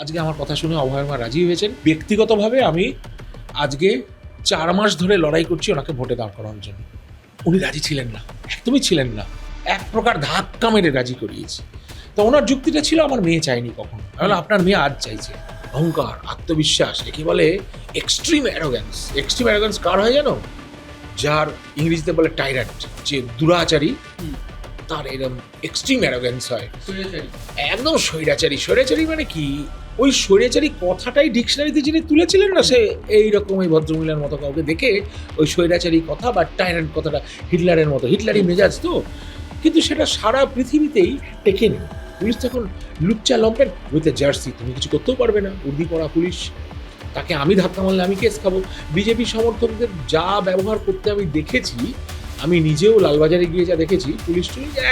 আজকে আমার কথা শুনে অভয় মা রাজি হয়েছেন। ব্যক্তিগতভাবে আমি আজকে 4 মাস ধরে লড়াই করছি ওনাকে ভোটে দাঁড় করানোর জন্য। উনি রাজি ছিলেন না, একদমই ছিলেন না। এক প্রকার ধাক্কা মেরে রাজি করিয়েছি। তো ওনার যুক্তিটা ছিল আমার মেয়ে চায়নি কখনো। তাহলে আপনার মেয়ে আজ চাইছে। অহংকার, আত্মবিশ্বাস, একে বলে এক্সট্রিম অ্যারোগ্যান্স। এক্সট্রিম অ্যারোগ্যান্স কার হয় জানো? যার ইংরেজিতে বলে টাইরান্ট, যে দুরাচারী, তার এরকম এক্সট্রিম অ্যারোগ্যান্স হয়। একদম স্বৈরাচারী। স্বৈরাচারী মানে কি? ওই স্বৈরাচারী কথাটাই ডিকশনারিতে যিনি তুলেছিলেন না, সে এইরকম এই ভদ্রমহিলার মতো কাউকে দেখে ওই স্বৈরাচারী কথা বা টাইরান্ট কথাটা হিটলারের মতো, হিটলারি মেজাজ তো, কিন্তু সেটা সারা পৃথিবীতেই টেকেনি। পুলিশ তখন লুচ্চা লম্পেন উইথ এ জার্সি, তুমি কিছু করতেও পারবে না, উর্দি পড়া পুলিশ। তাকে আমি ধাক্কা মারলে আমি কেস খাবো। বিজেপি সমর্থকদের যা ব্যবহার করতে আমি দেখেছি, আমি নিজেও লালবাজারে গিয়ে যা দেখেছি, পুলিশ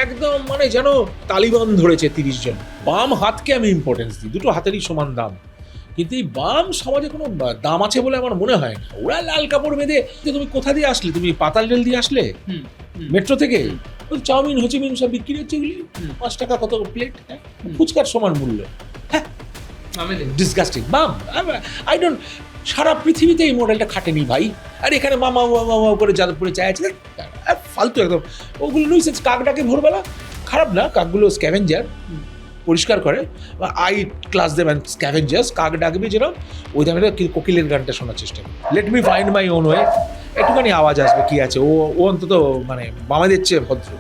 একদম মানে যেন তালিবান ধরেছে 30 জন। বাম হাতকে আমি ইম্পর্টেন্স দিই, দুটো হাতেরই সমান দাম, কিন্তু এই বাম সমাজে কোনো দাম আছে বলে আমার মনে হয় না। ওরা লাল কাপড় বেঁধে, তুমি কোথা দিয়ে আসলে? তুমি পাতাল রেল দিয়ে আসলে? মেট্রো থেকে? ওই চাউমিন হোচিমিন সব বিক্রি হচ্ছে, ওগুলি 5 টাকা কত প্লেট, ফুচকার সমান মূল্য। হ্যাঁ, ডিসগাস্টিং। বাম, আই ডোন্ট, সারা পৃথিবীতে এই মডেলটা খাটেনি ভাই। আর এখানে মামা মামা করে যাদবপুরে চায় আছে, ফালতু একদম। ওগুলো নুইসেন্স। কাকটাকে ভোরবেলা, খারাপ না, কাকগুলো স্ক্যাভেঞ্জার, পরিষ্কার করে, বা আই ক্লাস দেবেন স্ক্যাভেঞ্জার্স। কাক ডাকবি যেরকম, ওই দামে কোকিলের গানটা শোনার চেষ্টা করি, let me find my own way. একটুখানি আওয়াজ আসবে, কি আছে, ও অন্তত মানে বামাদের চেয়ে ভদ্র।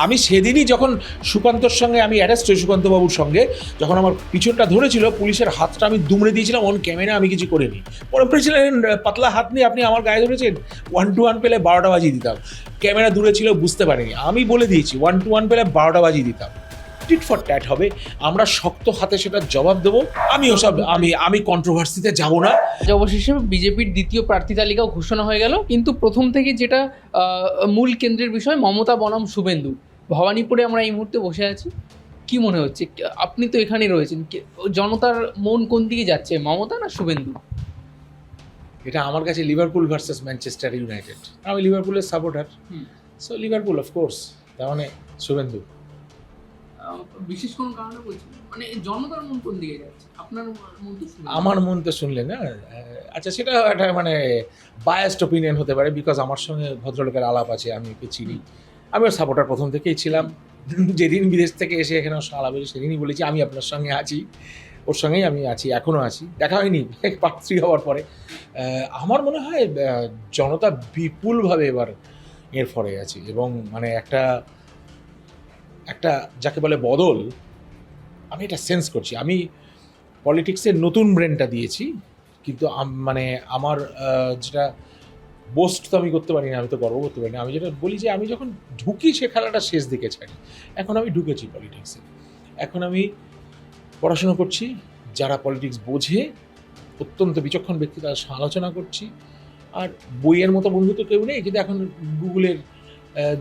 আমি সেদিনই যখন সুকান্তর সঙ্গে আমি অ্যারেস্ট হই, সুকান্তবাবুর সঙ্গে, যখন আমার পিছনটা ধরেছিল, পুলিশের হাতটা আমি দুমড়ে দিয়েছিলাম অন ক্যামেরা, আমি কিছু করিনি। পরে বলেছিলেন, পাতলা হাত নিয়ে আপনি আমার গায়ে ধরেছেন, 1 to 1 পেলে 12টা বাজিয়ে দিতাম। ক্যামেরা দূরে ছিল, বুঝতে পারিনি। আমি বলে দিয়েছি 1 to 1 পেলে 12টা বাজিয়ে দিতাম। টিট ফর ট্যাট হবে, আমরা শক্ত হাতে সেটা জবাব দেবো। আমি ওসব আমি কন্ট্রোভার্সিতে যাব না। অবশেষে বিজেপির দ্বিতীয় প্রার্থী তালিকাও ঘোষণা হয়ে গেল, কিন্তু প্রথম থেকে যেটা মূল কেন্দ্রের বিষয়, মমতা বনাম শুভেন্দু। ভবানীপুরে আমরা এই মুহূর্তে বসে আছি। কি মনে হচ্ছে, আপনি তো এখানে রয়েছেন, জনতার মন কোন দিকে যাচ্ছে, মমতা না শুভেন্দু? এটা আমার কাছে লিভারপুল ভার্সেস ম্যানচেস্টার ইউনাইটেড। আমি লিভারপুলের সাপোর্টার, সো লিভারপুল অফকোর্স। তার মানে শুভেন্দু। বিশেষ কোনো কারণে বলছি, মানে জনতার মন কোন দিকে যাচ্ছে? আপনার মন তো আমার মন তো শুনলে না, আচ্ছা সেটা একটা মানে বায়াসড ওপিনিয়ন হতে পারে, বিকজ আমার সঙ্গে ভদ্রলোকের আলাপ আছে, আমি ওকে চিনি। আমি ওর সাপোর্টার প্রথম থেকেই ছিলাম। যেদিন বিদেশ থেকে এসে এখানে ওর সঙ্গে আলাপ হয়েছে, সেদিনই বলেছি আমি আপনার সঙ্গে আছি, ওর সঙ্গেই আমি আছি, এখনও আছি। দেখা হয়নি পার্ট 3 হওয়ার পরে। আমার মনে হয় জনতা বিপুলভাবে এবার এর ফরে আছে, এবং মানে একটা যাকে বলে বদল, আমি এটা সেন্স করছি। আমি পলিটিক্সের নতুন ব্রেনটা দিয়েছি, কিন্তু মানে আমার যেটা বোস্ট তো আমি করতে পারি না, আমি তো গর্ব করতে পারি না। আমি যেটা বলি যে আমি যখন ঢুকি সে খেলাটা শেষ দিকে ছাড়ি। এখন আমি ঢুকেছি পলিটিক্সে, এখন আমি পড়াশোনা করছি, যারা পলিটিক্স বোঝে, অত্যন্ত বিচক্ষণ ব্যক্তি, তার সাথে আলোচনা করছি। আর বইয়ের মতো বন্ধু তো কেউ নেই, কিন্তু এখন গুগলের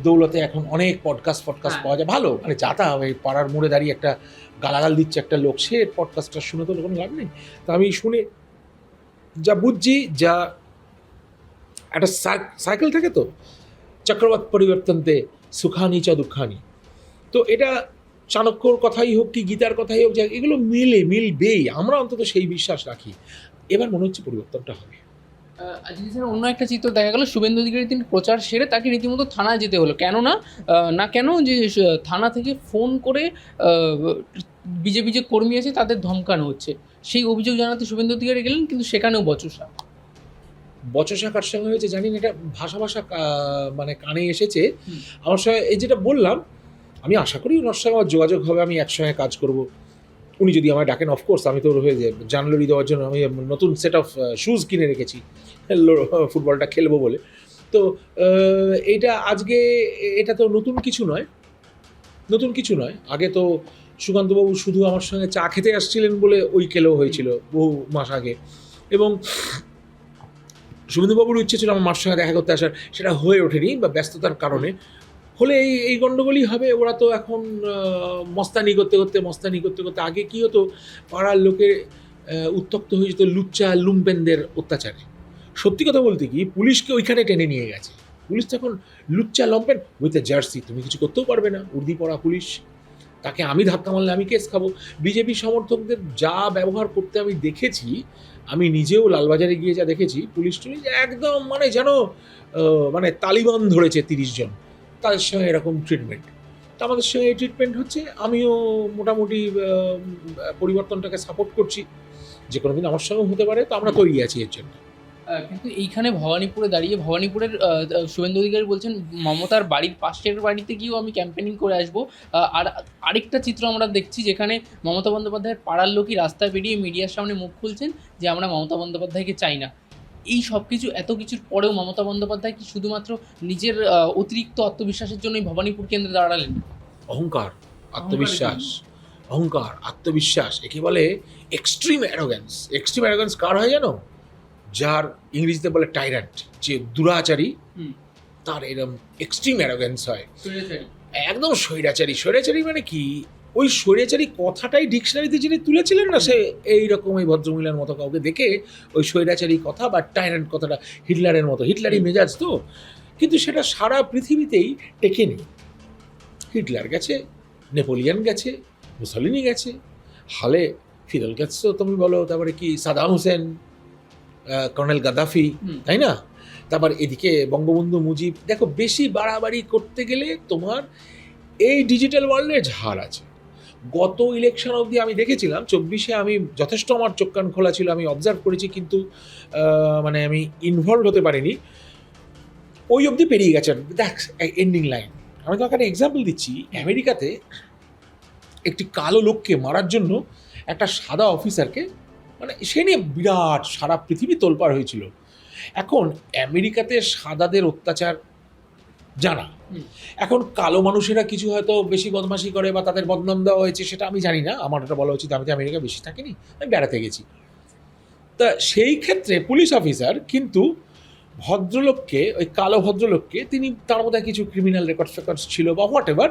দৌলতে এখন অনেক পডকাস্ট পাওয়া যায় ভালো, মানে যাতা হবে। পাড়ার মোড়ে দাঁড়িয়ে একটা গালাগাল দিচ্ছে একটা লোক, সে পডকাস্টটা শুনে তো কোনো লাভ নেই। তো আমি শুনে যা বুঝছি, যা একটা সাইকেল থাকে তো, চক্রবাত পরিবর্তনতে সুখানি চ দুঃখানি, তো এটা চাণক্যর কথাই হোক কি গীতার কথাই হোক, এগুলো মিলবেই, আমরা অন্তত সেই বিশ্বাস রাখি। এবার মনে হচ্ছে পরিবর্তনটা হবে। আজকে স্যার অন্য একটা চিত্র দেখা গেল, শুভেন্দু অধিকারী তিনি প্রচার সেরে তাকে রীতিমতো থানায় যেতে হলো। কেন যে থানা থেকে ফোন করে বিজেপি যে কর্মী আছে তাদের ধমকানো হচ্ছে, সেই অভিযোগ জানাতে শুভেন্দু অধিকারী গেলেন, কিন্তু সেখানেও বচসা। কার সঙ্গে হয়েছে জানি না, এটা ভাষা মানে কানে এসেছে আমার সঙ্গে। এই যেটা বললাম, আমি আশা করি ওনার সঙ্গে আমার যোগাযোগ হবে, আমি একসঙ্গে কাজ করব। উনি যদি আমায় ডাকেন, অফকোর্স আমি তো হয়ে যে জানুয়ারি দেওয়ার জন্য আমি নতুন সেট অফ শুজ কিনে রেখেছি ফুটবলটা খেলবো বলে। তো এইটা আজকে, এটা তো নতুন কিছু নয়। আগে তো সুকান্তবাবু শুধু আমার সঙ্গে চা খেতে আসছিলেন বলে ওই খেলেও হয়েছিল বহু মাস আগে, এবং শুভেন্দুবাবুর ইচ্ছে ছিল আমার মার সঙ্গে দেখা করতে আসার, সেটা হয়ে ওঠেনি বা ব্যস্ততার কারণে। হলে এই গণ্ডগোলই হবে। ওরা তো এখন মস্তানি করতে করতে আগে কী হতো, পাড়ার লোকে উত্তপ্ত হয়ে যেত লুচ্চা লুম্পেনদের অত্যাচারে। সত্যি কথা বলতে কি, পুলিশকে ওইখানে টেনে নিয়ে গেছে। পুলিশ তখন লুচ্চা লম্পেন উইথ এ জার্সি, তুমি কিছু করতেও পারবে না, উর্দি পরা পুলিশ। তাকে আমি ধাক্কা মারলে আমি কেস খাবো। বিজেপি সমর্থকদের যা ব্যবহার করতে আমি দেখেছি, আমি নিজেও লালবাজারে গিয়ে যা দেখেছি, পুলিশ টুলিশ একদম মানে যেন মানে তালিবান ধরেছে 30 জন, তাদের সঙ্গে এরকম ট্রিটমেন্ট। তো আমাদের সঙ্গে এই ট্রিটমেন্ট হচ্ছে, আমিও মোটামুটি পরিবর্তনটাকে সাপোর্ট করছি, যে কোনো দিন আমার সঙ্গেও হতে পারে, তো আমরা তৈরি আছি এর জন্য। কিন্তু এইখানে ভবানীপুরে দাঁড়িয়ে ভবানীপুরের শুভেন্দু অধিকারী বলছেন মমতার বাড়ির পাশের বাড়িতে গিয়েও আমি ক্যাম্পেনিং করে আসবো। আর আরেকটা চিত্র আমরা দেখছি যেখানে মমতা বন্দ্যোপাধ্যায়ের পাড়ার লোকই রাস্তায় বেরিয়ে মিডিয়ার সামনে মুখ খুলছেন যে আমরা মমতা বন্দ্যোপাধ্যায়কে চাই না। এই সব কিছু এত কিছুর পরেও মমতা বন্দ্যোপাধ্যায় কি শুধুমাত্র নিজের অতিরিক্ত আত্মবিশ্বাসের জন্যই ভবানীপুর কেন্দ্রে দাঁড়ালেন? অহংকার, আত্মবিশ্বাস, অহংকার, আত্মবিশ্বাস, একে বলে এক্সট্রিম অ্যারোগ্যান্স। এক্সট্রিম অ্যারোগ্যান্স কার হয় জানো? যার ইংরেজিতে বলে টাইরান্ট, যে দুরাচারী, তার এরকম এক্সট্রিম অ্যারোগ্যান্স হয়। একদম স্বৈরাচারী। স্বৈরাচারী মানে কি? ওই স্বৈরাচারী কথাটাই ডিকশনারিতে যিনি তুলেছিলেন না, সে এইরকম এই ভদ্রমহিলার মতো কাউকে দেখে ওই স্বৈরাচারী কথা বা টাইরান্ট কথাটা, হিটলারের মতো, হিটলারি মেজাজ তো, কিন্তু সেটা সারা পৃথিবীতেই টেকেনি। হিটলার গেছে, নেপোলিয়ান গেছে, মুসলিনি গেছে, হালে ফিদেল ক্যাস্ট্রো তুমি বলো, তারপরে কি সাদাম হোসেন, কর্নেল গাদ্দাফি, তাই না? তারপর এদিকে বঙ্গবন্ধু মুজিব। দেখো, বেশি বাড়াবাড়ি করতে গেলে তোমার এই ডিজিটাল ওয়ার্ল্ডে ঝাড় আছে। গত ইলেকশন অবধি আমি দেখেছিলাম, 24-এ আমি যথেষ্ট আমার চোখ কান খোলা ছিল, আমি অবজার্ভ করেছি, কিন্তু মানে আমি ইনভলভ হতে পারিনি। ওই অবধি পেরিয়ে গেছে, দেখ এন্ডিং লাইন। আমি তোমাকে একটা এক্সাম্পল দিচ্ছি। আমেরিকাতে একটি কালো লোককে মারার জন্য একটা সাদা অফিসারকে, মানে সে নিয়ে বিরাট সারা পৃথিবী তোলপাড় হয়েছিল। এখন আমেরিকাতে সাদাদের অত্যাচার জানা, এখন কালো মানুষেরা কিছু হয়তো বেশি বদমাশি করে বা তাদের বদনাম দেওয়া হয়েছে, সেটা আমি জানি না, আমার এটা বলা উচিত, আমি তো আমেরিকা বেশি থাকিনি, আমি বেড়াতে গেছি। তা সেই ক্ষেত্রে পুলিশ অফিসার কিন্তু ভদ্রলোককে, ওই কালো ভদ্রলোককে, তিনি তার মধ্যে কিছু ক্রিমিনাল রেকর্ডস ছিল বা হোয়াট এভার,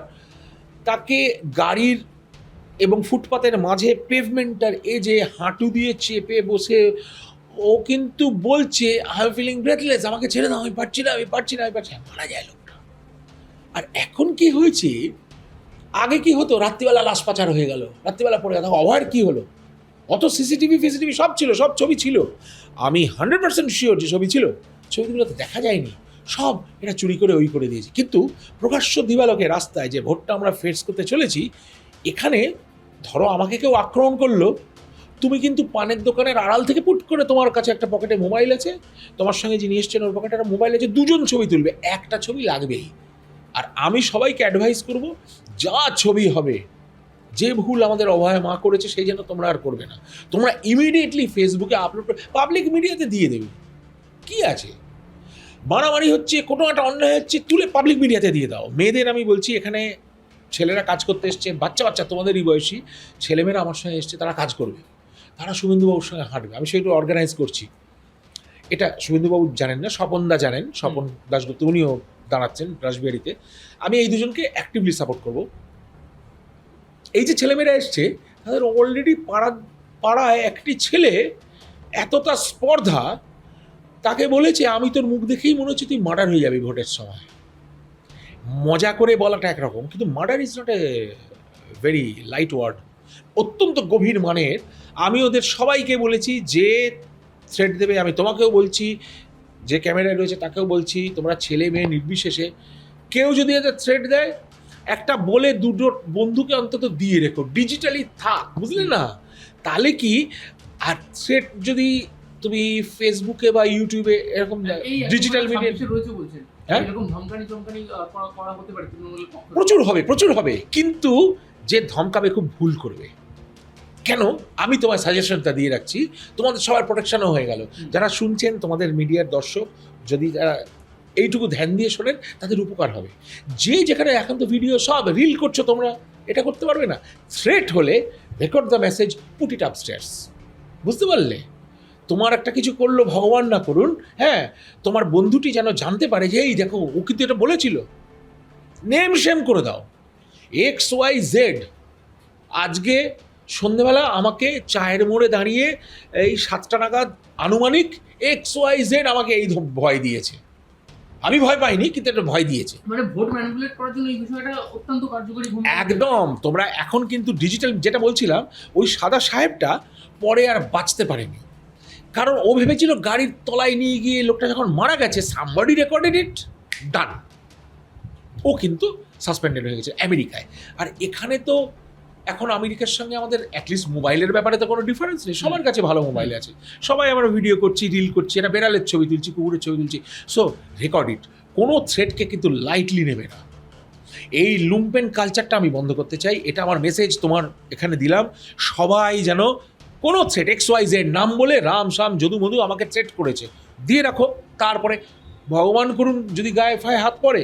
তাকে গাড়ির এবং ফুটপাতের মাঝে পেভমেন্টার যে হাঁটু দিয়ে চেপে বসে ও কিন্তু বলছে আই এম ফিলিং ব্রেথলেস, আমাকে ছেড়ে দাও, আমি পারছি না, আমি পারছি না, আমি পারছি না, মারা যায় লোকটা। আর এখন কি হয়েছে, আগে কি হতো, রাত্রিবেলা লাশ পাচার হয়ে গেল, রাত্রিবেলা পড়ে গেল, অভয়ের কি হলো? অত সিসিটিভি সব ছিল, সব ছবি ছিল, আমি 100% শিওর যে ছবি ছিল, ছবিগুলো তো দেখা যায়নি, সব এটা চুরি করে ওই করে দিয়েছে। কিন্তু প্রকাশ্য দিবালোকে রাস্তায় যে ভোটটা আমরা ফেস করতে চলেছি, এখানে ধরো আমাকে কেউ আক্রমণ করলো, তুমি কিন্তু পানের দোকানের আড়াল থেকে পুট করে তোমার কাছে একটা পকেটে মোবাইল আছে, তোমার সঙ্গে যিনি এসছেন ওর পকেটে একটা মোবাইল আছে, দুজন ছবি তুলবে, একটা ছবি লাগবেই। আর আমি সবাইকে অ্যাডভাইস করব, যা ছবি হবে, যে ভুল আমাদের অভয় মা করেছে সেই যেন তোমরা আর করবে না। তোমরা ইমিডিয়েটলি ফেসবুকে আপলোড করে পাবলিক মিডিয়াতে দিয়ে দেবে, কি আছে? মারামারি হচ্ছে, কোনো একটা অন্যায় হচ্ছে, তুলে পাবলিক মিডিয়াতে দিয়ে দাও। মেয়েদের আমি বলছি, এখানে ছেলেরা কাজ করতে এসছে, বাচ্চা বাচ্চা তোমাদেরই বয়সী ছেলেমেয়েরা আমার সঙ্গে এসছে, তারা কাজ করবে, তারা শুভেন্দুবাবুর সঙ্গে হাঁটবে, আমি সেটা অর্গানাইজ করছি। এটা শুভেন্দুবাবু জানেন না, স্বপনদা জানেন, স্বপন দাশগুপ্ত, উনিও দাঁড়াচ্ছেন রাসবিহারীতে। আমি এই দুজনকে অ্যাক্টিভলি সাপোর্ট করব। এই যে ছেলেমেয়েরা এসছে, তাদের অলরেডি পাড়ায় একটি ছেলে এতটা স্পর্ধা, তাকে বলেছে আমি তোর মুখ দেখেই মনে হচ্ছে তুই মার্ডার হয়ে যাবি ভোটের সময়। মজা করে বলাটা একরকম, কিন্তু murder is not a very light word, অত্যন্ত গভীর মানের। আমি ওদের সবাইকে বলেছি, যে থ্রেট দেবে, আমি তোমাকেও বলছি, যে ক্যামেরায় রয়েছে তাকেও বলছি, তোমরা ছেলে মেয়ে নির্বিশেষে কেউ যদি এদের থ্রেট দেয়, একটা বলে দুটো বন্ধুকে অন্তত দিয়ে রেখো, ডিজিটালি থাক, বুঝলে না? তাহলে কি, আর থ্রেট যদি তুমি ফেসবুকে বা ইউটিউবে এরকম ডিজিটাল মিডিয়া রয়েছে বলছেন, হ্যাঁ, এরকম ধমকানি করা হতে পারে, প্রচুর হবে, কিন্তু যে ধমকাবে খুব ভুল করবে। কেন? আমি তোমার সাজেশনটা দিয়ে রাখছি, তোমাদের সবার প্রোটেকশনও হয়ে গেল। যারা শুনছেন, তোমাদের মিডিয়ার দর্শক, যদি যারা এইটুকু ধ্যান দিয়ে শোনেন, তাদের উপকার হবে। যে যেখানে এখন তো ভিডিও সব রিল করছো, তোমরা এটা করতে পারবে না। থ্রেট হলে record the message, put it upstairs, বুঝতে পারলে? তোমার একটা কিছু করলো, ভগবান না করুন, হ্যাঁ, তোমার বন্ধুটি যেন জানতে পারে যে এই দেখো ও কিন্তু এটা বলেছিল, নেম শেম করে দাও। XYZ আজকে সন্ধেবেলা আমাকে চায়ের মোড়ে দাঁড়িয়ে এই 7টা নাগাদ আনুমানিক XYZ আমাকে এই ভয় দিয়েছে, আমি ভয় পাইনি, কিন্তু একটা ভয় দিয়েছে। মানে ভোট ম্যানিপুলেট করার জন্য এই বিষয়টা অত্যন্ত কার্যকরী ভূমিকা। একদম। তোমরা এখন কিন্তু ডিজিটাল, যেটা বলছিলাম, ওই সাদা সাহেবটা পরে আর বাঁচতে পারেনি, কারণ ও ভেবেছিল গাড়ির তলায় নিয়ে গিয়ে লোকটা যখন মারা গেছে, সামবডি রেকর্ডেড ইট, ডান। ও কিন্তু সাসপেন্ডেড হয়ে গেছে আমেরিকায়। আর এখানে তো এখন আমেরিকার সঙ্গে আমাদের অ্যাটলিস্ট মোবাইলের ব্যাপারে তো কোনো ডিফারেন্স নেই, সবার কাছে ভালো মোবাইল আছে, সবাই আমরা ভিডিও করছি, রিল করছি, এটা বেড়ালের ছবি তুলছি, কুকুরের ছবি তুলছি, সো রেকর্ড ইট। কোনো থ্রেটকে কিন্তু লাইটলি নেবে না। এই লুম্পেন কালচারটা আমি বন্ধ করতে চাই, এটা আমার মেসেজ তোমার এখানে দিলাম। সবাই যেন কোনো থ্রেট XYZ নাম বলে রাম শাম যদু মধু আমাকে থ্রেট করেছে দিয়ে রাখো, তারপরে ভগবান করুন যদি গায়ে ফায়ে হাত পড়ে,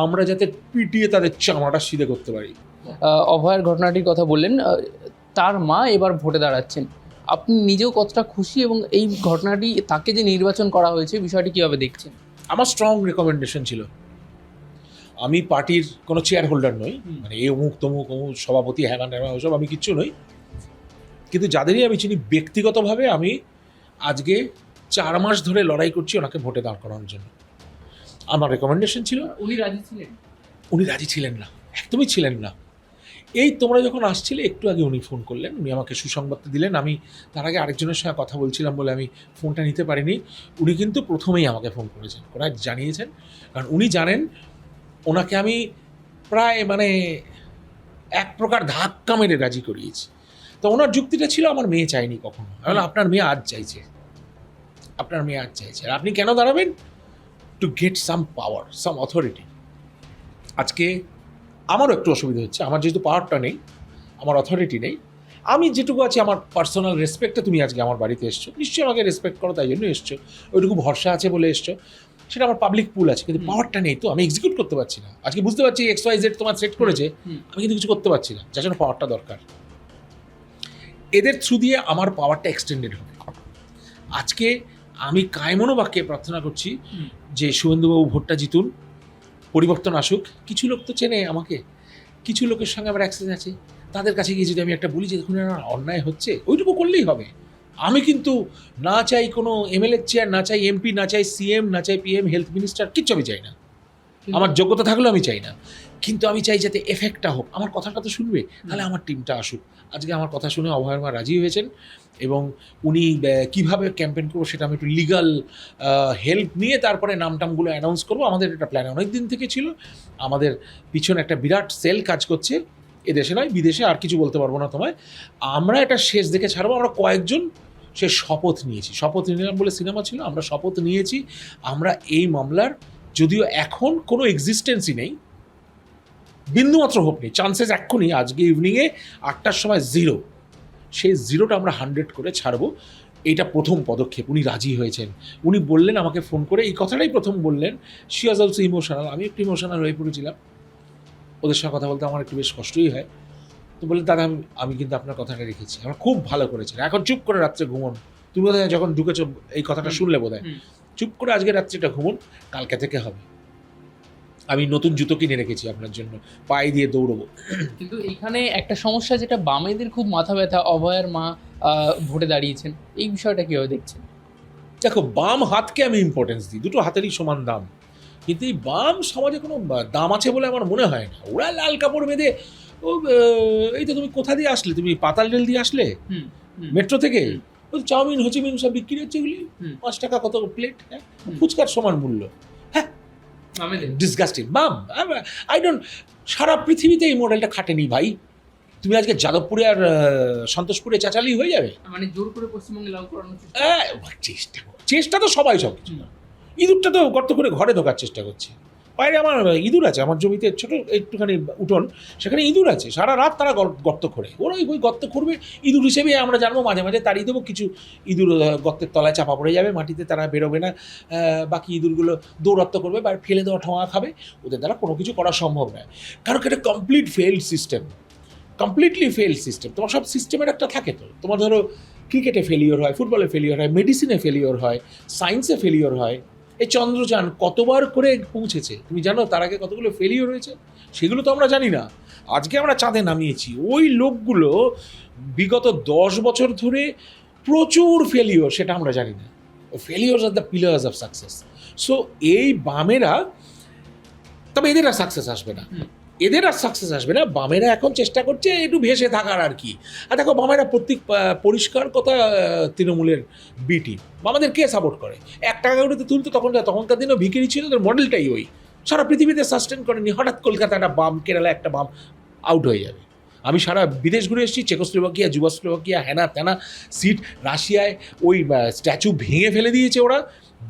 আমরা যাতে পিটিয়ে তাদের চামড়াটা সিধে করতে পারি। অভয়ের ঘটনাটির কথা বললেন, তার মা এবার ভোটে দাঁড়াচ্ছেন, আপনি নিজেও কতটা খুশি এবং এই ঘটনাটি তাকে যে নির্বাচন করা হয়েছে বিষয়টি কীভাবে দেখছেন? আমার স্ট্রং রেকমেন্ডেশন ছিল। আমি পার্টির কোনো চেয়ার হোল্ডার নই, মানে এই অমুক তমুক অমুক সভাপতি হ্যামান হ্যামান ওসব আমি কিচ্ছু নই, কিন্তু যাদেরই আমি চিনি ব্যক্তিগতভাবে আমি আজকে 4 মাস ধরে লড়াই করছি ওনাকে ভোটে দাঁড় করানোর জন্য। আমার রেকমেন্ডেশন ছিল। উনি রাজি ছিলেন? উনি রাজি ছিলেন না, একদমই ছিলেন না। এই তোমরা যখন আসছিলে একটু আগে উনি ফোন করলেন, উনি আমাকে সুসংবাদটা দিলেন। আমি তার আগে আরেকজনের সঙ্গে কথা বলছিলাম বলে আমি ফোনটা নিতে পারিনি। উনি কিন্তু প্রথমেই আমাকে ফোন করেছেন, ওনার জানিয়েছেন, কারণ উনি জানেন ওনাকে আমি প্রায় মানে এক প্রকার ধাক্কা মেরে রাজি করিয়েছি। তো ওনার যুক্তিটা ছিল আমার মেয়ে চায়নি কখনো। আমি বললাম আপনার মেয়ে আজ চাইছে, আপনার মেয়ে আজ চাইছে, আর আপনি কেন দাঁড়াবেন? To get some power, some authority. আজকে আমারও একটু অসুবিধা হচ্ছে, আমার যেহেতু পাওয়ারটা নেই, আমার অথরিটি নেই, আমি যেটুকু আছি আমার পার্সোনাল রেসপেক্টে তুমি আজকে আমার বাড়িতে এসছো, নিশ্চয়ই আমাকে রেসপেক্ট করো, তাই জন্য এসছো, ওইটুকু ভরসা আছে বলে এসছো, সেটা আমার পাবলিক পুল আছে, কিন্তু পাওয়ারটা নেই, তো আমি এক্সিকিউট করতে পারছি না। আজকে বুঝতে পারছি XYZ তোমার সেট করেছে, আমি কিন্তু কিছু করতে পারছি না, যার জন্য পাওয়ারটা দরকার। এদের থ্রু দিয়ে আমার পাওয়ারটা এক্সটেন্ডেড হবে। আজকে আমি কায়মনো বাক্যে প্রার্থনা করছি যে শুভেন্দুবাবু ভোটটা জিতুন, পরিবর্তন আসুক। কিছু লোক তো চেনে আমাকে, কিছু লোকের সঙ্গে আমার অ্যাক্সেস আছে, তাদের কাছে গিয়ে যদি আমি একটা বলি যে দেখুন অন্যায় হচ্ছে, ওইটুকু করলেই হবে। আমি কিন্তু না চাই কোনো MLA চেয়ার, না চাই MP, না চাই CM, না চাই PM, হেলথ মিনিস্টার, কিচ্ছু আমি চাই না। আমার যোগ্যতা থাকলেও আমি চাই না, কিন্তু আমি চাই যাতে এফেক্টটা হোক। আমার কথাটা তো শুনবে, তাহলে আমার টিমটা আসুক। আজকে আমার কথা শুনে অভয়ের মা রাজি হয়েছেন, এবং উনি কীভাবে ক্যাম্পেইন করবো সেটা আমি একটু লিগাল হেল্প নিয়ে তারপরে নামটামগুলো অ্যানাউন্স করবো। আমাদের এটা প্ল্যান অনেক দিন থেকে ছিল, আমাদের পিছনে একটা বিরাট সেল কাজ করছে, এদেশে নয় বিদেশে, আর কিছু বলতে পারবো না তোমায়। আমরা এটা শেষ দেখে ছাড়বো। আমরা কয়েকজন সে শপথ নিয়েছি, শপথ নিলাম বলে সিনেমা ছিল, আমরা শপথ নিয়েছি আমরা এই মামলার, যদিও এখন কোনো এক্সিস্টেন্সই নেই, বিন্দুমাত্র হোপ নেই, চান্সেস এক্ষুনি আজকে ইভিনিংয়ে 8টার সময় 0, সেই 0টা আমরা 100 করে ছাড়বো। এইটা প্রথম পদক্ষেপ। উনি রাজি হয়েছেন, উনি বললেন আমাকে ফোন করে, এই কথাটাই প্রথম বললেন, শি ওয়াজ অলসো ইমোশনাল। আমি একটু ইমোশনাল হয়ে পড়েছিলাম, ওদের সঙ্গে কথা বলতে আমার একটু বেশ কষ্টই হয়। তো বললেন দাদা আমি কিন্তু আপনার কথাটা রেখেছি, আমরা খুব ভালো করেছেন, এখন চুপ করে রাত্রে ঘুমন। তুমি বোধহয় যখন ঢুকেছো এই কথাটা শুনলে বোধহয়, চুপ করে আজকে রাত্রিটা ঘুমন, কালকে থেকে হবে। আমি নতুন জুতো কিনে রেখেছি আপনার জন্য, পায়ে দিয়ে দৌড়বো। কিন্তু এখানে একটা সমস্যা, যেটা বামেদের খুব মাথা ব্যথা, অভয়ের মা ভোটে দাঁড়িয়েছেন, এই বিষয়টা কীভাবে দেখছেন? দেখো, বাম হাতকে আমি ইম্পর্টেন্স দিই, দুটো হাতেরই সমান দাম, কিন্তু এই বাম সমাজে কোনো দাম আছে বলে আমার মনে হয় না। ওরা লাল কাপড় বেঁধে, ও এই তো তুমি কোথা দিয়ে আসলে, তুমি পাতাল রেল দিয়ে আসলে মেট্রো থেকে, ওই চাউমিন হোচিমিন সব বিক্রি হচ্ছে, এগুলি 5 টাকা কত প্লেট, হ্যাঁ, ফুচকার সমান মূল্য। হ্যাঁ, ডিসগাস্টিং। বাম, আই ডোন্ট, সারা পৃথিবীতে এই মডেলটা খাটেনি ভাই। তুমি আজকে যাদবপুরে আর সন্তোষপুরে চাচালি হয়ে যাবে, মানে জোর করে পশ্চিমবঙ্গে লাগু করানোর চেষ্টা তো সবাই সব কিছু না। ইঁদুরটা তো গর্ত করে ঘরে ঢোকার চেষ্টা করছে। বাইরে আমার ইঁদুর আছে, আমার জমিতে ছোটো একটুখানি উঠোন, সেখানে ইঁদুর আছে, সারা রাত তারা গর্ত খোঁড়ে। ওরা ওই গর্ত খুঁড়বে, ইঁদুর হিসেবে আমরা জানবো, মাঝে মাঝে তাড়িয়ে দেবো, কিছু ইঁদুর গর্তের তলায় চাপা পড়ে যাবে, মাটিতে তারা বেরোবে না, বাকি ইঁদুরগুলো দৌরাত্ম করবে বা ফেলে দেওয়া ঠোঙা খাবে। ওদের দ্বারা কোনো কিছু করা সম্ভব নয়, কারণ এটা complete failed system, completely failed system. তোমার সব সিস্টেমের একটা থাকে তো, তোমার ধরো ক্রিকেটে ফেলিওর হয়, ফুটবলে ফেলিওর হয়, মেডিসিনে ফেলিওর হয়, সায়েন্সে ফেলিওর হয়। এই চন্দ্রযান কতবার করে পৌঁছেছে তুমি জানো? তার আগে কতগুলো ফেলিওর হয়েছে, সেগুলো তো আমরা জানি না। আজকে আমরা চাঁদে নামিয়েছি, ওই লোকগুলো বিগত 10 বছর ধরে প্রচুর ফেলিওর, সেটা আমরা জানি না। ফেলিওর্স are the pillars of success. So এই বামেরা, তবে এদের আর সাকসেস আসবে না, এদের আর সাকসেস আসবে না। বামেরা এখন চেষ্টা করছে একটু ভেসে থাকার আর কি। আর দেখো বামেরা প্রত্যেক পরিষ্কার কথা তৃণমূলের বি টিম। বামেদের কে সাপোর্ট করে? 1 টাকা করে তো তুলতো তখনকার দিনেও ভিখিরি ছিল, ওদের মডেলটাই ওই। সারা পৃথিবীতে সাস্টেন করেনি, হঠাৎ কলকাতা একটা বাম, কেরালা একটা বাম আউট হয়ে যাবে। আমি সারা বিদেশ ঘুরে এসেছি, চেকোস্লোভাকিয়া, যুগোস্লোভাকিয়া, হ্যানা ত্যানা সিট, রাশিয়ায় ওই স্ট্যাচু ভেঙে ফেলে দিয়েছে ওরা।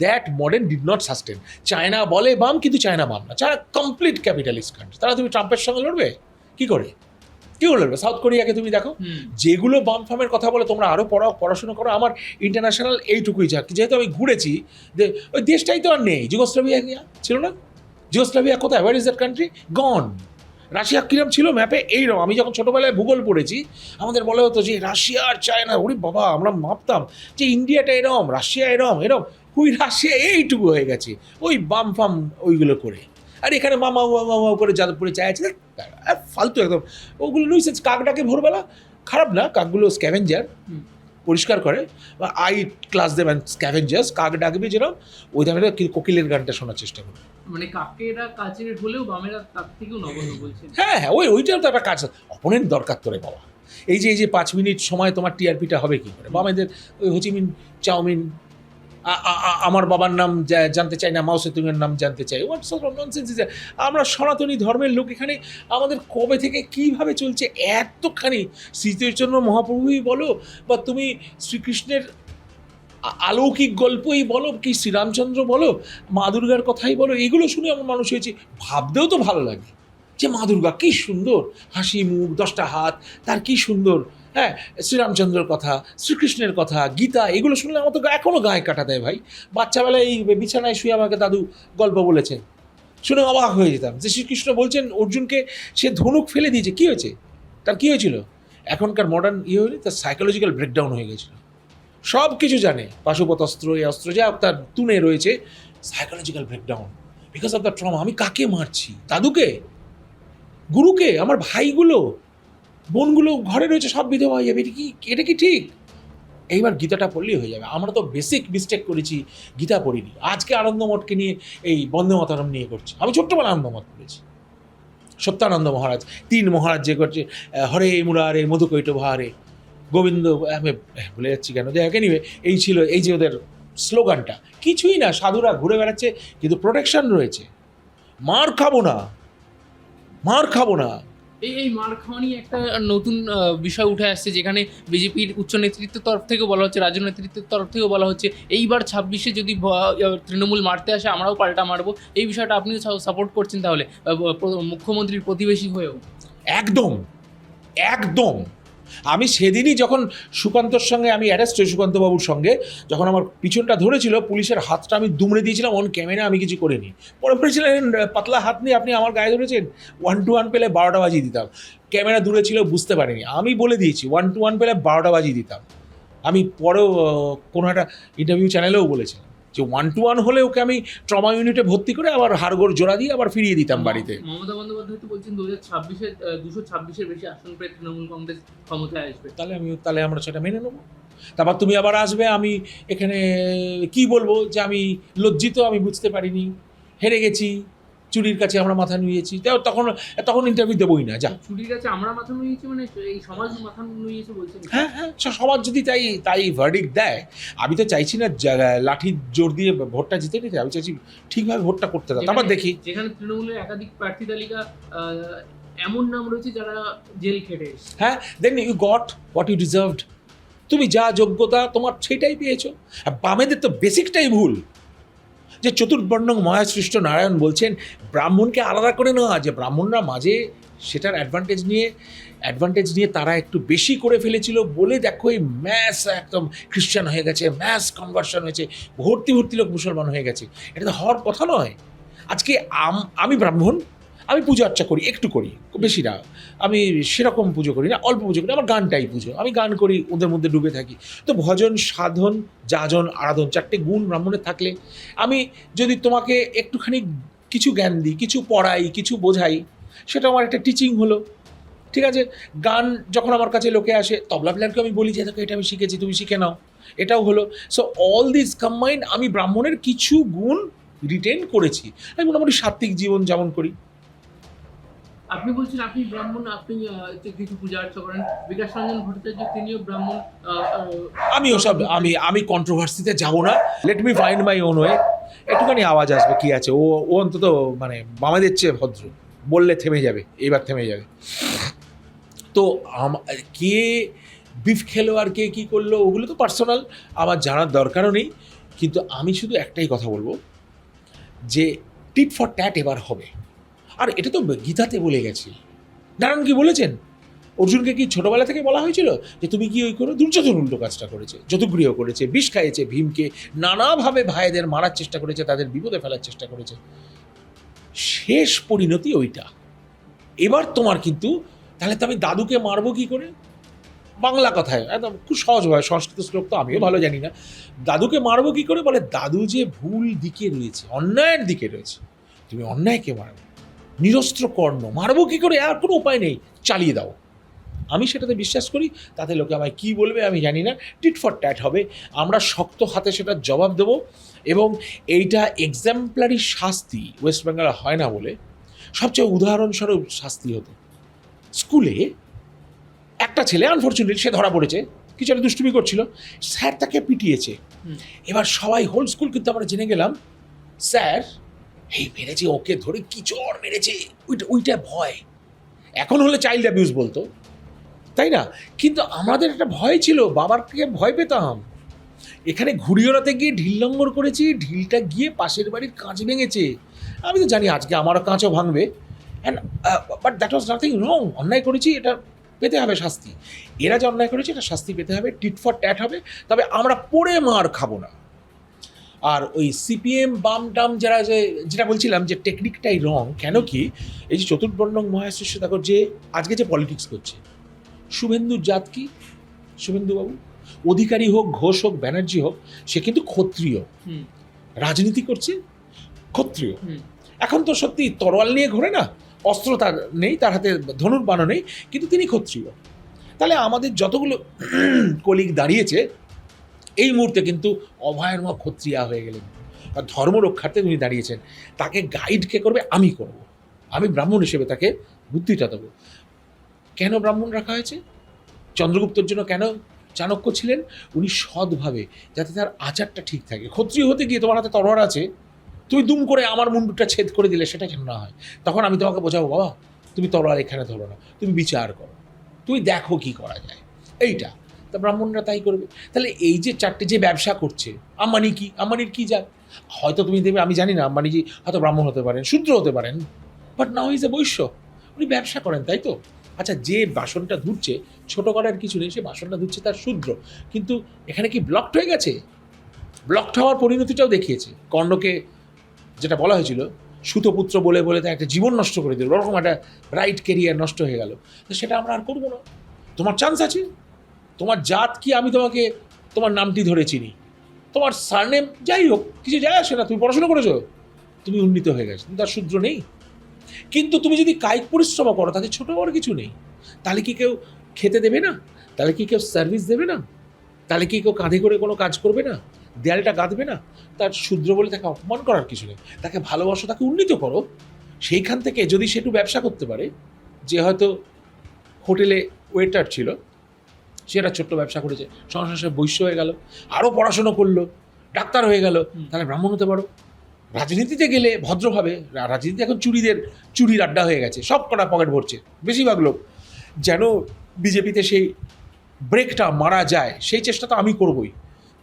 That model did not sustain. China বলে বাম, কিন্তু চায়না বাম না, চায়না কমপ্লিট ক্যাপিটালিস্ট কান্ট্রি। তারা তুমি ট্রাম্পের সঙ্গে লড়বে কী করে? কী করে লড়বে? সাউথ কোরিয়াকে তুমি দেখো, যেগুলো বাম ফার্মের কথা বলে, তোমরা আরও পড়াশোনা করো। আমার ইন্টারন্যাশনাল এইটুকুই যা, যেহেতু আমি ঘুরেছি, যে ওই দেশটাই তো আর নেই। যুগোস্লাভিয়া ছিল না? যুগোস্লাভিয়া কোথায়? Where is that country? Gone. Russia কিরম ছিল ম্যাপে? এইরকম। আমি যখন ছোটোবেলায় ভূগোল পড়েছি, আমাদের বলা হতো যে রাশিয়া আর চায়না, ওরে বাবা, আমরা ভাবতাম যে ইন্ডিয়াটা এরম, রাশিয়া এরম। ওই রাশিয়া এইটুকু হয়ে গেছে ওই বাম ফাম ওইগুলো করে। আর এখানে মামা মামা করে যাদবপুরে চায় আছে, ফালতু একদম। ওগুলো নুইসেন্স। কাক ডাকে ভোরবেলা, খারাপ না, কাকগুলো স্ক্যাভেঞ্জার, পরিষ্কার করে। আই ক্লাস দেবেন স্ক্যাভেঞ্জার্স। কাক ডাকবে যেরকম, ওই ধরনের কোকিলের গানটা শোনার চেষ্টা করবে। মানে কাকেরা কাছের হলেও বামেরা তার থেকেও নগণ্য বলছেন। হ্যাঁ, ওইটাও তো একটা কাজ। অপোনেন্ট দরকার তোরে বাবা। এই যে 5 মিনিট সময় তোমার টিআরপিটা হবে কী করে? বামেদের ওই হোচিমিন চাউমিন, আমার বাবার নাম জানতে চাই না, মাও সেতুংয়ের নাম জানতে চাই। What sort of nonsense is that? আমরা সনাতনী ধর্মের লোক এখানে, আমাদের কবে থেকে কীভাবে চলছে এতখানি। শ্রীচৈতন্য মহাপ্রভুই বলো, বা তুমি শ্রীকৃষ্ণের অলৌকিক গল্পই বলো, কি শ্রীরামচন্দ্র বলো, মা দুর্গার কথাই বলো, এগুলো শুনে আমার মানুষ হয়েছে। ভাবতেও তো ভালো লাগে যে মা দুর্গা কী সুন্দর, হাসি মুখ, 10টা হাত, তার কী সুন্দর। হ্যাঁ, শ্রীরামচন্দ্রের কথা, শ্রীকৃষ্ণের কথা, গীতা, এগুলো শুনলে আমার তো এখনও গায়ে কাটা দেয় ভাই। বাচ্চাবেলায় এই বিছানায় শুয়ে আমাকে দাদু গল্প বলেছেন, শুনে অবাক হয়ে যেতাম যে শ্রীকৃষ্ণ বলছেন অর্জুনকে সে ধনুক ফেলে দিয়েছে, কী হয়েছে, তার কী হয়েছিল? এখনকার মডার্ন হলে তার সাইকোলজিক্যাল ব্রেকডাউন হয়ে গেছিলো। সব কিছু জানে, পাশুপত অস্ত্র, এই অস্ত্র যা তার তুনে রয়েছে, psychological breakdown because of the trauma. আমি কাকে মারছি? দাদুকে? গুরুকে? আমার ভাইগুলো, বোনগুলো ঘরে রয়েছে, সব বিধবা হয়ে যাবে। এটা কি ঠিক? এইবার গীতাটা পড়লেই হয়ে যাবে। আমরা তো বেসিক মিস্টেক করেছি, গীতা পড়িনি। আজকে আনন্দমঠকে নিয়ে এই বন্দে মাতরম নিয়ে করছি। আমি ছোট্টবেলা আনন্দমঠ পড়েছি, সত্যানন্দ মহারাজ, 3 মহারাজ যে করছে, হরে মুরারে মধুকৈট ভারে গোবিন্দ, আমি ভুলে যাচ্ছি কেন, যে এনিওয়ে এই ছিল, এই যে ওদের স্লোগানটা। কিছুই না, সাধুরা ঘুরে বেড়াচ্ছে, কিন্তু প্রোটেকশন রয়েছে। মার খাবো না, মার খাবো না। এই মার খাওয়া নিয়ে একটা নতুন বিষয় উঠে আসছে, যেখানে বিজেপির উচ্চ নেতৃত্বের তরফ থেকে বলা হচ্ছে, রাজ্য নেতৃত্বের তরফ থেকেও বলা হচ্ছে, এইবার 26-এ যদি তৃণমূল মারতে আসে, আমরাও পাল্টা মারবো। এই বিষয়টা আপনিও সাপোর্ট করছেন তাহলে, মুখ্যমন্ত্রীর প্রতিবেশী হয়েও? একদম একদম। আমি সেদিনই যখন সুকান্তর সঙ্গে আমি অ্যারেস্ট হই, সুকান্তবাবুর সঙ্গে যখন আমার পিছনটা ধরেছিল, পুলিশের হাতটা আমি দুমড়ে দিয়েছিলাম অন ক্যামেরা, আমি কিছু করিনি। পরে বলেছিলেন পাতলা হাত নিয়ে আপনি আমার গায়ে ধরেছেন, 1-to-1 পেলে 12টা বাজিয়ে দিতাম। ক্যামেরা দূরে ছিল, বুঝতে পারিনি। আমি বলে দিয়েছি 1-to-1 পেলে 12টা বাজিয়ে দিতাম। আমি পরেও কোনো একটা ইন্টারভিউ চ্যানেলেও বলেছিলাম যে 1-to-1 হলে ওকে আমি ট্রমা ইউনিটে ভর্তি করে আবার হাড়গোড় জোড়া দিয়ে আবার ফিরিয়ে দিতাম বাড়িতে। মমতা বন্দ্যোপাধ্যায় তো বলছেন 2026-এ 226-এর বেশি আসন পেয়ে তৃণমূল কংগ্রেস ক্ষমতায় আসবে। তাহলে আমরা সেটা মেনে নেবো। তারপর তুমি আবার আসবে, আমি এখানে কি বলবো যে আমি লজ্জিত, আমি বুঝতে পারিনি, হেরে গেছি, চুরির কাছে আমরা মাথা নুইয়েছি। তখন ইন্টারভিউ দেবোই না। যা, চুরির কাছে আমরা মাথা নুইয়েছি মানে এই সমাজ মাথা নুইয়েছে বলছেন? হ্যাঁ, সমাজ যদি তাই ভার্ডিক্ট দেয়। আমি তো চাইছি না লাঠির জোর দিয়ে ভোটটা জিতে নিতে, আমি চাইছি ঠিকভাবে ভোটটা করতে দাও, তারপর দেখি। যেখানে তৃণমূলের একাধিক প্রার্থী তালিকা এমন নাম রয়েছে যারা জেল খেটে এসেছে। হ্যাঁ, then you got what you deserved. তুমি যা যোগ্যতা তোমার সেটাই পেয়েছো। আর বামেদের তো বেসিকটাই ভুল, যে চতুর্বর্ণ ময়া সৃষ্ট নারায়ণ বলছেন ব্রাহ্মণকে আলাদা করে নেওয়া, যে ব্রাহ্মণরা মাঝে সেটার অ্যাডভান্টেজ নিয়ে তারা একটু বেশি করে ফেলেছিল বলে দেখো এই ম্যাস একদম খ্রিস্টান হয়ে গেছে, ম্যাস কনভার্সন হয়েছে, ভর্তি লোক মুসলমান হয়ে গেছে। এটা তো হওয়ার কথা নয়। আজকে আমি ব্রাহ্মণ, আমি পুজো আর্চা করি, একটু করি, বেশি না, আমি সেরকম পুজো করি না, অল্প পুজো করি। আমার গানটাই পুজো, আমি গান করি, ওদের মধ্যে ডুবে থাকি। তো ভজন, সাধন, যাজন, আরাধন, 4টে গুণ ব্রাহ্মণের থাকলে আমি যদি তোমাকে একটুখানি কিছু জ্ঞান দিই, কিছু পড়াই, কিছু বোঝাই, সেটা আমার একটা টিচিং হলো। ঠিক আছে, গান যখন আমার কাছে লোকে আসে, তবলা প্লেয়ারকে আমি বলি যে দেখো এটা আমি শিখেছি, তুমি শিখে নাও, এটাও হলো। সো অল দিস কম্বাইন্ড আমি ব্রাহ্মণের কিছু গুণ রিটেন করেছি। আমি মোটামুটি সাত্ত্বিক জীবন যেমন করি। আপনি বলছেন আপনি ব্রাহ্মণ, আপনি কিছু পূজা অর্চনা করেন, বিকাশ রঞ্জন ভট্টাচার্য তিনিও ব্রাহ্মণ। আমি ওসব আমি কন্ট্রোভার্সিতে যাব না, let me find my own way. একটুখানি আওয়াজ আসবে, কি আছে, ও ও অন্তত মানে আমাদের চেয়ে ভদ্র, বললে থেমে যাবে, এইবার থেমে যাবে। তো কে বিফ খেলো আর কে কী করলো ওগুলো তো পার্সোনাল, আমার জানার দরকারও নেই। কিন্তু আমি শুধু একটাই কথা বলবো যে টিট ফর ট্যাট এবার হবে। আর এটা তো গীতাতে বলে গেছে। নারায়ণ কি বলেছেন? অর্জুনকে কি ছোটবেলা থেকে বলা হয়েছিল যে তুমি কি ওই করো? দুর্যোধন উল্টো কাজটা করেছে, যদুগৃহ করেছে, বিষ খাইয়েছে ভীমকে, নানাভাবে ভাইদের মারার চেষ্টা করেছে, তাদের বিপদে ফেলার চেষ্টা করেছে। শেষ পরিণতি ওইটা। এবার তোমার কিন্তু তাহলে তো আমি দাদুকে মারবো কি করে? বাংলা কথায় একদম খুব সহজভাবে, সংস্কৃত শ্লোক তো আমিও ভালো জানি না। দাদুকে মারবো কি করে? বলে দাদু যে ভুল দিকে রয়েছে, অন্যায়ের দিকে রয়েছে, তুমি অন্যায়কে মারবে, নিরস্ত্র কর্ণ, মারবো কি করে? আর কোনো উপায় নেই, চালিয়ে দাও। আমি সেটাতে বিশ্বাস করি। তাতে লোকে আমায় কী বলবে আমি জানি না, টিট ফর ট্যাট হবে। আমরা শক্ত হাতে সেটার জবাব দেবো। এবং এইটা এক্সাম্পলারি শাস্তি ওয়েস্ট বেঙ্গলে হয় না বলে, সবচেয়ে উদাহরণস্বরূপ শাস্তি হতো স্কুলে। একটা ছেলে আনফর্চুনেটলি সে ধরা পড়েছে, কিছু একটা দুষ্টুমি করছিল, স্যার তাকে পিটিয়েছে। এবার সবাই হোল স্কুল কিন্তু আমরা জেনে গেলাম স্যার এই মেরেছে, ওকে ধরে কি চড় মেরেছে, ওইটা ভয়। এখন হলে চাইল্ড অ্যাবিউজ বলতো, তাই না? কিন্তু আমাদের একটা ভয় ছিল, বাবাকে ভয় পেতাম। এখানে ঘুড়ি ওড়াতে গিয়ে ঢিল লঙ্গর করেছি, ঢিলটা গিয়ে পাশের বাড়ির কাঁচ ভেঙেছে। আমি তো জানি আজকে আমারও কাঁচও ভাঙবে, and but that was nothing wrong. অন্যায় করেছি, এটা পেতে হবে শাস্তি। এরা যে অন্যায় করেছে এটা শাস্তি পেতে হবে, টিট ফর ট্যাট হবে। তবে আমরা পড়ে মার খাবো না। আর ওই সিপিএম বাম টাম যারা যেটা বলছিলাম যে টেকনিকটাই রং। কেন কি, এই যে চতুর্বর্ণং মহাশিষ্য দেখো যে আজকে যে পলিটিক্স করছে, শুভেন্দুর জাত কি? শুভেন্দুবাবু অধিকারী হোক, ঘোষ হোক, ব্যানার্জি হোক, সে কিন্তু ক্ষত্রিয়, রাজনীতি করছে ক্ষত্রিয়। এখন তো সত্যি তরোয়াল নিয়ে ঘোরে না, অস্ত্র তার নেই, তার হাতে ধনুর বাণও নেই, কিন্তু তিনি ক্ষত্রিয়। তাহলে আমাদের যতগুলো কলিগ দাঁড়িয়েছে এই মুহূর্তে কিন্তু অভয়ের মা ক্ষত্রিয়া হয়ে গেলেন, আর ধর্ম রক্ষার্থে তিনি দাঁড়িয়েছেন। তাকে গাইড কে করবে? আমি করব। আমি ব্রাহ্মণ হিসেবে তাকে বুদ্ধিটা দেবো। কেন ব্রাহ্মণ রাখা হয়েছে? চন্দ্রগুপ্তর জন্য কেন চাণক্য ছিলেন? উনি সৎভাবে যাতে তার আচারটা ঠিক থাকে। ক্ষত্রিয় হতে গিয়ে তোমার হাতে তরোয়ার আছে, তুমি দুম করে আমার মুন্ডুটা ছেদ করে দিলে, সেটা যেন না হয়। তখন আমি তোমাকে বোঝাবো, বাবা তুমি তরোয়ার এখানে ধরো না, তুমি বিচার করো, তুমি দেখো কি করা যায়, এইটা। তা ব্রাহ্মণরা তাই করবে। তাহলে এই যে চারটে যে ব্যবসা করছে, আম্বানি কি, আম্বানির কি যাক, হয়তো তুমি দেবে, আমি জানি না, আম্বানিজি হয়তো ব্রাহ্মণ হতে পারেন, শূদ্র হতে পারেন, বাট নাও ইজ এ বৈশ্য, উনি ব্যবসা করেন, তাই তো? আচ্ছা, যে বাসনটা ধুচ্ছে, ছোট করার কিছু নেই, সে বাসনটা ধুচ্ছে, তার শূদ্র, কিন্তু এখানে কি ব্লকড হয়ে গেছে? ব্লকড হওয়ার পরিণতিটাও দেখিয়েছে। কর্ণকে যেটা বলা হয়েছিল, সুতপুত্র বলে বলে তার একটা জীবন নষ্ট করে দিল, ওরকম একটা ব্রাইট কেরিয়ার নষ্ট হয়ে গেল। তো সেটা আমরা আর করবো না। তোমার চান্স আছে, তোমার জাত কি আমি তোমাকে তোমার নামটি ধরে চিনি, তোমার সারনেম যাই হোক, কিছু যায় আসে না, তুমি পড়াশোনা করেছো, তুমি উন্নীত হয়ে গেছো, তুমি তার শূদ্র নেই। কিন্তু তুমি যদি কায়িক পরিশ্রম করো, তাতে ছোটো বড় কিছু নেই। তাহলে কি কেউ খেতে দেবে না? তাহলে কি কেউ সার্ভিস দেবে না? তাহলে কি কেউ কাঁধে করে কোনো কাজ করবে না? দেয়ালটা গাঁথবে না? তার শূদ্র বলে তাকে অপমান করার কিছু নেই। তাকে ভালোবাসো, তাকে উন্নীত করো। সেইখান থেকে যদি সে একটু ব্যবসা করতে পারে, যে হয়তো হোটেলে ওয়েটার ছিল, সে একটা ছোট্ট ব্যবসা করেছে, সংসারে বৈশ্য হয়ে গেল, আরও পড়াশুনো করলো, ডাক্তার হয়ে গেল, তাহলে ব্রাহ্মণ হতে পারো। রাজনীতিতে গেলে ভদ্রভাবে, রাজনীতি এখন চুরির আড্ডা হয়ে গেছে, সব কটা পকেট ভরছে বেশিরভাগ লোক। যেন বিজেপিতে সেই ব্রেকটা মারা যায়, সেই চেষ্টা তো আমি করবই।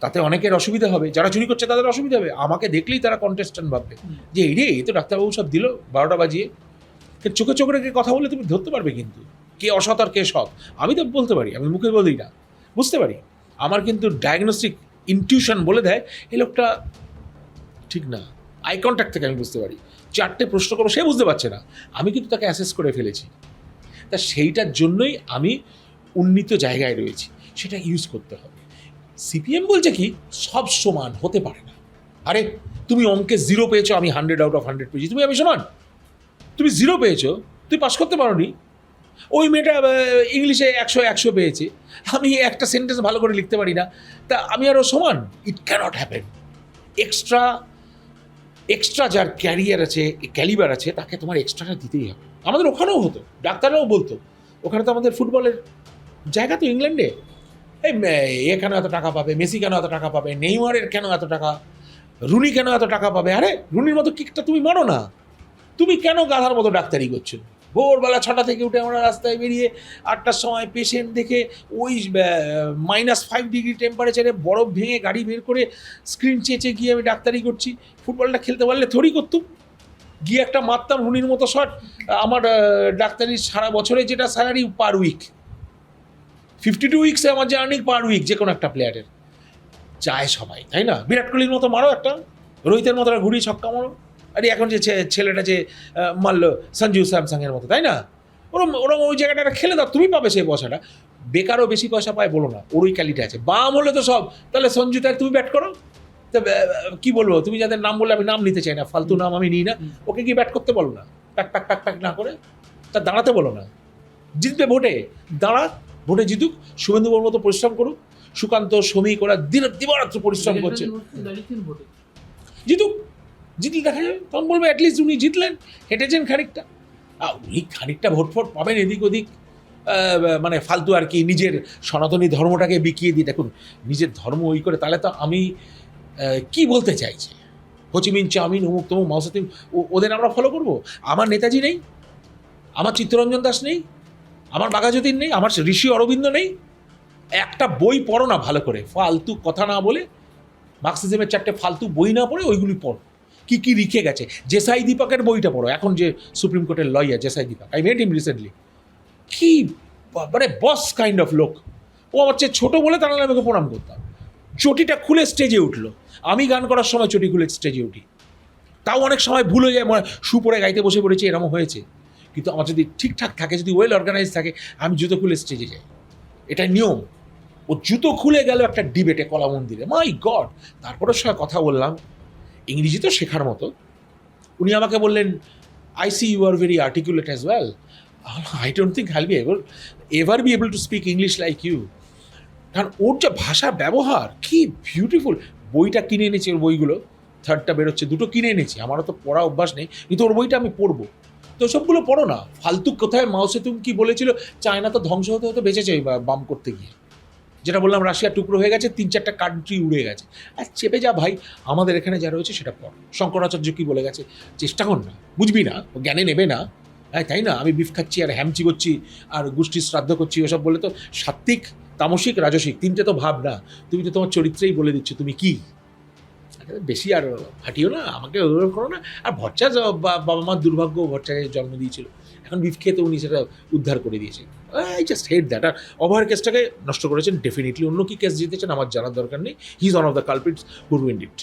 তাতে অনেকের অসুবিধা হবে, যারা চুরি করছে তাদের অসুবিধা হবে, আমাকে দেখলেই তারা কন্টেস্ট্যান্ট ভাববে যে এই রে, এই তো ডাক্তারবাবু সব দিল 12টা বাজিয়ে। চোখে চোখে রেখে কথা বলে তুমি ধরতে পারবে কিন্তু কে অসৎ আর কে সৎ। আমি তো বলতে পারি, আমি মুখে বলি না, বুঝতে পারি। আমার কিন্তু ডায়াগনস্টিক ইনটিউশন বলে দেয় এই লোকটা ঠিক না। আই কন্ট্যাক্ট থেকে আমি বুঝতে পারি। 4টে প্রশ্ন করবো, সে বুঝতে পারছে না, আমি কিন্তু তাকে অ্যাসেস করে ফেলেছি। তা সেইটার জন্যই আমি উন্নীত জায়গায় রয়েছি, সেটা ইউজ করতে হবে। সিপিএম বলছে কি সব সমান হতে পারে না। আরে তুমি অঙ্কে 0 পেয়েছো, আমি 100 আউট অফ 100 পেয়েছি, তুমি আমি সমান? তুমি 0 পেয়েছো, তুই পাস করতে পারোনি, ওই মেয়েটা ইংলিশে 100 পেয়েছে, আমি একটা সেন্টেন্স ভালো করে লিখতে পারি না, তা আমি আরও সমান? ইট ক্যানট হ্যাপেন। এক্সট্রা যার ক্যারিয়ার আছে, ক্যালিবার আছে, তাকে তোমার এক্সট্রাটা দিতেই হবে। আমাদের ওখানেও হতো, ডাক্তাররাও বলতো, ওখানে তো আমাদের ফুটবলের জায়গা তো ইংল্যান্ডে, এ কেন এত টাকা পাবে, মেসি কেন এত টাকা পাবে, নেইমারের কেন এত টাকা, রুনি কেন এত টাকা পাবে? আরে রুনির মতো কিকটা তুমি মারো না, তুমি কেন গাধার মতো ডাক্তারি করছো? ভোরবেলা 6টা থেকে উঠে আমরা রাস্তায় বেরিয়ে 8টার সময় পেশেন্ট দেখে ওই -5 ডিগ্রি টেম্পারেচারে বরফ ভেঙে গাড়ি বের করে স্ক্রিন চেঁচে গিয়ে আমি ডাক্তারি করছি। ফুটবলটা খেলতে পারলে থোড়ি করতুম, গিয়ে একটা মারতাম রুনির মতো শট। আমার ডাক্তারির সারা বছরে যেটা স্যালারি পার উইক, 52 উইক্সে আমার যে আর্নিং পার উইক যে কোনো একটা প্লেয়ারের চায় সবাই, তাই না? বিরাট কোহলির মতো মারো একটা, রোহিতের মতো ঘুরি ছক্কা মারো। আরে এখন যে ছেলেটা যে মারলো সঞ্জু স্যামসাংয়ের মতো, তাই না? ওরম ওরম ওই জায়গাটা খেলে দাও, তুমি পাবে সেই পয়সাটা। বেকারও বেশি পয়সা পায় বলো না, ওর ওই ক্যালিটি আছে। বাম হলে তো সব, তাহলে সঞ্জু তাই তুমি ব্যাট করো। তো কী বলবো, তুমি যাদের নাম বললে আমি নাম নিতে চাই না, ফালতু নাম আমি নিই না, ওকে কি ব্যাট করতে বলো না, প্যাক প্যাক প্যাক প্যাক না করে, তা দাঁড়াতে বলো না। জিতবে ভোটে, দাঁড়া, ভোটে জিতুক। শুভেন্দুর মতো পরিশ্রম করুক, সুকান্ত শ্রমিক ওরা দিবারাত্র পরিশ্রম করছে, জিতুক। জিতলে দেখা যাবে, তখন বলবে অ্যাটলিস্ট উনি জিতলেন, হেঁটেছেন খানিকটা। উনি খানিকটা ভোট ফোট পাবেন এদিক ওদিক, মানে ফালতু আর কি, নিজের সনাতনী ধর্মটাকে বিকিয়ে দিই। দেখুন, নিজের ধর্ম ওই করে, তাহলে তো আমি কি বলতে চাইছি, হোচিমিন চাউমিন অমুক তমুক মাওসেতুং ওদের আমরা ফলো করব? আমার নেতাজি নেই, আমার চিত্তরঞ্জন দাস নেই, আমার বাঘাযতীন নেই, আমার ঋষি অরবিন্দ নেই? একটা বই পড়ো না ভালো করে, ফালতু কথা না বলে, মার্কসিজমের 4টে ফালতু বই না পড়ে ওইগুলি পড়ো। কি কি লিখে গেছে, জেসাই দীপকের বইটা পড়ো, এখন যে সুপ্রিম কোর্টের লয়ার জেসাই Deepak, I met him recently. কি মানে বস কাইন্ড অফ লোক। ও আমার চেয়ে ছোটো বলে তারা আমাকে প্রণাম করতাম। চটিটা খুলে স্টেজে উঠলো, আমি গান করার সময় চটি খুলে স্টেজে উঠি, তাও অনেক সময় ভুল হয়ে যায়, শু পরে গাইতে বসে পড়েছি, এরকম হয়েছে। কিন্তু আমার যদি ঠিকঠাক থাকে, যদি ওয়েল অর্গানাইজ থাকে, আমি জুতো খুলে স্টেজে যাই, এটা নিয়ম। ও জুতো খুলে গেল একটা ডিবেটে কলা মন্দিরে, মাই গড। তারপরে সঙ্গে কথা বললাম, ইংরেজি তো শেখার মতো। উনি আমাকে বললেন, I see you are very articulate as well, I don't think I'll be ever be able to speak English like you. কারণ ওর যে ভাষা ব্যবহার, কি বিউটিফুল। বইটা কিনে এনেছি, ওর বইগুলো 3টা বেরোচ্ছে, 2টো কিনে এনেছি, আমারও তো পড়া অভ্যাস নেই, কিন্তু ওর বইটা আমি পড়বো। তো সবগুলো পড়ো না, ফালতু কোথায় মাওসেতুং কি বলেছিল, চায়না তো ধ্বংস হতে হতে বেঁচেছে বাম করতে গিয়ে। যেটা বললাম, রাশিয়া টুকরো হয়ে গেছে, 3-4টা কান্ট্রি উড়ে গেছে। আর চেপে যা ভাই, আমাদের এখানে যা রয়েছে সেটা পড়। শঙ্করাচার্য কি বলে গেছে, চেষ্টা কর না, বুঝবি না, ও জ্ঞানে নেবে না, তাই না? আমি বিফ খাচ্ছি আর হ্যামচি করছি আর গোষ্ঠীর শ্রাদ্ধ করছি, ওসব বলে তো সাত্ত্বিক, তামসিক, রাজসিক 3টে তো ভাব না। তুমি তো তোমার চরিত্রেই বলে দিচ্ছ তুমি কি। বেশি আর হাঁটিও না, আমাকে ওরকম করো না। আর ভট্টাচ বাবা মার দুর্ভাগ্য, ভট্টাচার্যের জন্ম দিয়েছিল, এখন বিফ খেতে উনি সেটা উদ্ধার করে দিয়েছে। I just hate that. আর অভয়ের কেসটাকে নষ্ট করেছেন ডেফিনেটলি। অন্য কি কেস জিতেছেন আমার জানার দরকার নেই, he is one of the culprits who ruined it.